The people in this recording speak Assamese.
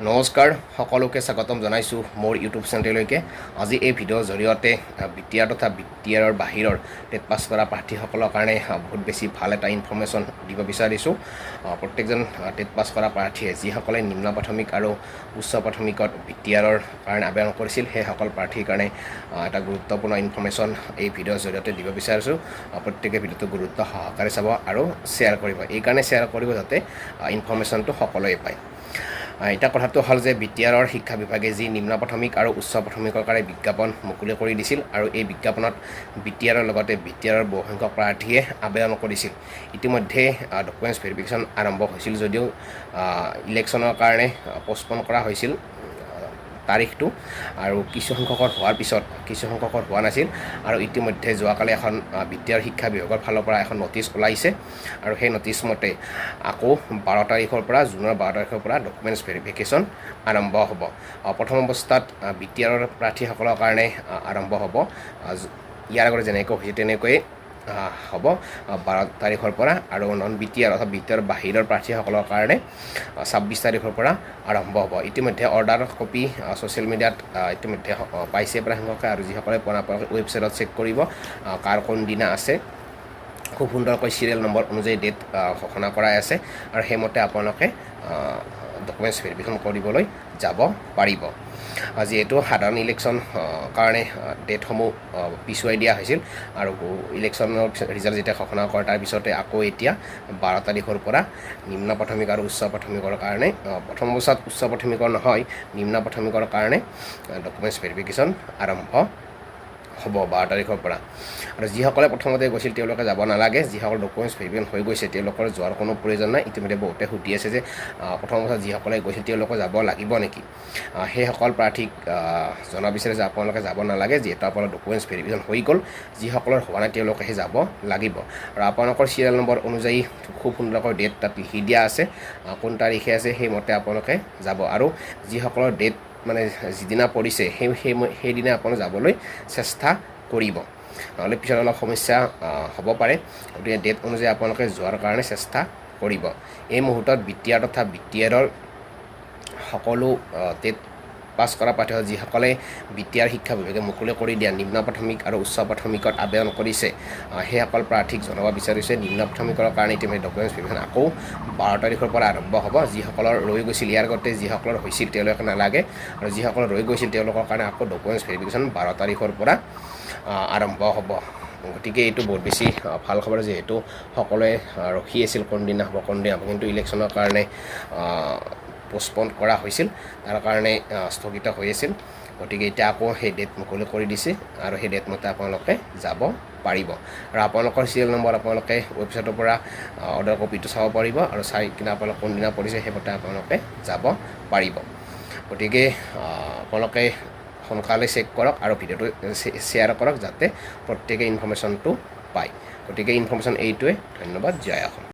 নমস্কাৰ সকলোকে স্বাগতম জনাইছো মোৰ ইউটিউব চেনেললৈকে। আজি এই ভিডিঅ'ৰ জৰিয়তে বিটিআৰ তথা বিটিআৰৰ বাহিৰৰ টেট পাছ কৰা প্ৰাৰ্থীসকলৰ কাৰণে বহুত বেছি ভাল এটা ইনফৰমেশ্যন দিব বিচাৰিছোঁ। প্ৰত্যেকজন টেট পাছ কৰা প্ৰাৰ্থীয়ে যিসকলে নিম্ন প্ৰাথমিক আৰু উচ্চ প্ৰাথমিকত বিটিআৰৰ কাৰণে আবেদন কৰিছিল সেইসকল প্ৰাৰ্থীৰ কাৰণে এটা গুৰুত্বপূৰ্ণ ইনফৰমেশ্যন এই ভিডিঅ'ৰ জৰিয়তে দিব বিচাৰিছোঁ। প্ৰত্যেকে ভিডিঅ'টো গুৰুত্ব সহকাৰে চাব আৰু শ্বেয়াৰ কৰিব। এইকাৰণে শ্বেয়াৰ কৰিব যাতে ইনফৰমেশ্যনটো সকলোৱে পায়। এটা কথাটো হ'ল যে বিটিআৰৰ শিক্ষা বিভাগে যি নিম্ন প্ৰাথমিক আৰু উচ্চ প্ৰাথমিকৰ কাৰণে বিজ্ঞাপন মুকলি কৰি দিছিল আৰু এই বিজ্ঞাপনত বিটিআৰৰ লগতে বিটিআৰৰ বহুসংখ্যক প্ৰাৰ্থীয়ে আবেদন কৰিছিল। ইতিমধ্যে ডকুমেণ্টছ ভেৰিফিকেশ্যন আৰম্ভ হৈছিল যদিও ইলেকশ্যনৰ কাৰণে পষ্টপন কৰা হৈছিল তাৰিখটো, আৰু কিছুসংখ্যকৰ হোৱাৰ পিছত কিছুসংখ্যকৰ হোৱা নাছিল। আৰু ইতিমধ্যে যোৱাকালি এখন বিটিআৰ শিক্ষা বিভাগৰ ফালৰ পৰা এখন নটিচ ওলাইছে আৰু সেই নটিচ মতে আকৌ 12 তাৰিখৰ পৰা জুনৰ 12 তাৰিখৰ পৰা ডকুমেণ্টছ ভেৰিফিকেশ্যন আৰম্ভ হ'ব। প্ৰথম অৱস্থাত বিটিআৰৰ প্ৰাৰ্থীসকলৰ কাৰণে আৰম্ভ হ'ব। ইয়াৰ আগতে যেনেকৈ হৈছে তেনেকৈয়ে হ'ব 12 তাৰিখৰ পৰা, আৰু নন বিটিআৰ অৰ্থাৎ বিটিআৰ বাহিৰৰ প্ৰাৰ্থীসকলৰ কাৰণে 26 তাৰিখৰ পৰা আৰম্ভ হ'ব। ইতিমধ্যে অৰ্ডাৰ কপি ছ'চিয়েল মিডিয়াত ইতিমধ্যে পাইছে প্ৰায় সংখ্যকে, আৰু যিসকলে পোৱা নাই আপোনালোকে ৱেবছাইটত চেক কৰিব কাৰ কোন দিনা আছে। খুব সুন্দৰকৈ চিৰিয়েল নম্বৰ অনুযায়ী ডেট ঘোষণা কৰাই আছে, আৰু সেইমতে আপোনালোকে ডকুমেণ্টছ ভেৰিফিকেশ্যন কৰিবলৈ যাব পাৰিব। যিহেতু সাধাৰণ ইলেকশ্যন কাৰণে ডেটসমূহ পিছুৱাই দিয়া হৈছিল, আৰু ইলেকশ্যনৰ ৰিজাল্ট যেতিয়া ঘোষণা কৰে তাৰ পিছতে আকৌ এতিয়া 12 তাৰিখৰ পৰা নিম্ন প্ৰাথমিক আৰু উচ্চ প্ৰাথমিকৰ কাৰণে, প্ৰথম অৱস্থাত উচ্চ প্ৰাথমিকৰ নহয় নিম্ন প্ৰাথমিকৰ কাৰণে ডকুমেণ্টছ ভেৰিফিকেশ্যন আৰম্ভ হ'ব 12 তাৰিখৰ পৰা। আৰু যিসকলে প্ৰথমতে গৈছিল তেওঁলোকে যাব নালাগে। যিসকল ডকুমেণ্টছ ভেৰিফিকেশ্যন হৈ গৈছে তেওঁলোকৰ যোৱাৰ কোনো প্ৰয়োজন নাই। ইতিমধ্যে বহুতে সুধি আছে যে প্ৰথম অৱস্থাত যিসকলে গৈছিল তেওঁলোকে যাব লাগিব নেকি। সেইসকল প্ৰাৰ্থীক জনাব বিচাৰে যে আপোনালোকে যাব নালাগে, যিহেতু আপোনালোকৰ ডকুমেণ্টছ ভেৰিফিকেশ্যন হৈ গ'ল। যিসকলৰ হোৱা নাই তেওঁলোকেহে যাব লাগিব, আৰু আপোনালোকৰ চিৰিয়েল নম্বৰ অনুযায়ী খুব সুন্দৰকৈ ডেট তাত লিখি দিয়া আছে, কোন তাৰিখে আছে সেইমতে আপোনালোকে যাব। আৰু যিসকলৰ ডেট মানে যিদিনা পৰিছে সেইদিনা আপোনালোকে যাবলৈ চেষ্টা কৰিব, নহ'লে পিছত অলপ সমস্যা হ'ব পাৰে। গতিকে ডেট অনুযায়ী আপোনালোকে যোৱাৰ কাৰণে চেষ্টা কৰিব। এই মুহূৰ্তত বিটিআৰ তথা বিটিআৰৰ সকলো টেট পাছ কৰা প্ৰাৰ্থী যিসকলে বিটিআৰ শিক্ষা বিভাগে মুকলি কৰি দিয়া নিম্ন প্ৰাথমিক আৰু উচ্চ প্ৰাথমিকত আবেদন কৰিছে সেইসকল প্ৰাৰ্থীক জনাব বিচাৰিছে নিম্ন প্ৰাথমিকৰ কাৰণে ইতিমধ্যে ডকুমেণ্টছ ভেৰিফিকেশ্যন আকৌ 12 তাৰিখৰ পৰা আৰম্ভ হ'ব। যিসকলৰ ৰৈ গৈছিল ইয়াৰ আগতে যিসকলৰ হৈছিল তেওঁলোকে নালাগে, আৰু যিসকলৰ ৰৈ গৈছিল তেওঁলোকৰ কাৰণে আকৌ ডকুমেণ্টছ ভেৰিফিকেশ্যন 12 তাৰিখৰ পৰা আৰম্ভ হ'ব। গতিকে এইটো বহুত বেছি ভাল খবৰ, যিহেতু সকলোৱে ৰখি আছিল কোনদিনা হ'ব কিন্তু ইলেকশ্যনৰ কাৰণে পষ্টপন কৰা হৈছিল, তাৰ কাৰণে স্থগিত হৈ আছিল। গতিকে এতিয়া আকৌ সেই ডেট মুকলি কৰি দিছে, আৰু সেই ডেট মতে আপোনালোকে যাব পাৰিব। আৰু আপোনালোকৰ চিৰিয়েল নম্বৰ আপোনালোকে ৱেবছাইটৰ পৰা অৰ্ডাৰ কপিটো চাব পাৰিব, আৰু চাই কিনে আপোনালোকে কোনদিনা পৰিছে সেইমতে আপোনালোকে যাব পাৰিব। গতিকে আপোনালোকে সোনকালে চেক কৰক আৰু ভিডিঅ'টো শ্বেয়াৰ কৰক যাতে প্ৰত্যেকে ইনফৰমেশ্যনটো পায়। গতিকে ইনফৰমেশ্যন এইটোৱে। ধন্যবাদ। জয় অসম।